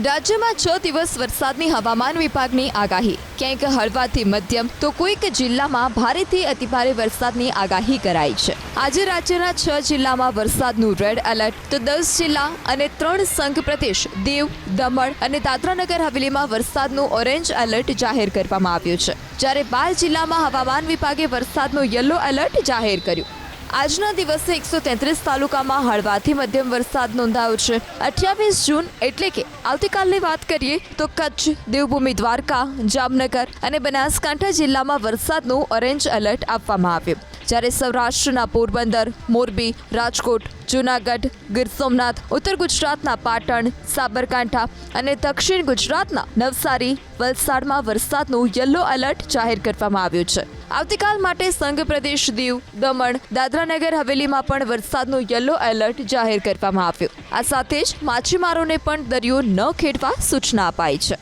રાજ્યમાં 6 દિવસ વરસાદની હવામાન વિભાગની આગાહી. ક્યાંક હળવાથી મધ્યમ તો કોઈક જિલ્લામાં ભારેથી અતિભારે વરસાદની આગાહી કરાઈ છે. આજે રાજ્યના 6 જિલ્લામાં વરસાદનું રેડ એલર્ટ તો 10 જિલ્લા અને 3 સંઘ પ્રદેશ દીવ, દમણ અને દાદરાનગર હવેલીમાં વરસાદનું ઓરેન્જ એલર્ટ જાહેર કરવામાં આવ્યું છે. જ્યારે 12 જિલ્લામાં હવામાન વિભાગે વરસાદનું યલો એલર્ટ જાહેર કર્યું. આજના દિવસે 133 તાલુકામાં હળવાથી મધ્યમ વરસાદ નોંધાયો છે. 28 જૂન એટલે કે આવતીકાલની વાત કરીએ તો કચ્છ, દેવભૂમિ દ્વારકા, જામનગર અને બનાસકાંઠા જિલ્લામાં વરસાદનું ઓરેન્જ એલર્ટ આપવામાં આવ્યું. જ્યારે સૌરાષ્ટ્રના પોરબંદર, મોરબી, રાજકોટ, જૂનાગઢ, ગીર સોમનાથ, ઉત્તર ગુજરાતના પાટણ, સાબરકાંઠા અને દક્ષિણ ગુજરાતના નવસારી, વલસાડમાં વરસાદનું યલો એલર્ટ જાહેર કરવામાં આવ્યું છે. આવતીકાલ માટે સંઘ પ્રદેશ દીવ, દમણ, દાદરાનગર હવેલીમાં પણ વરસાદનું યલો એલર્ટ જાહેર કરવામાં આવ્યું. આ સાથે જ માછીમારોને પણ દરિયો ન ખેડવા સૂચના અપાઈ છે.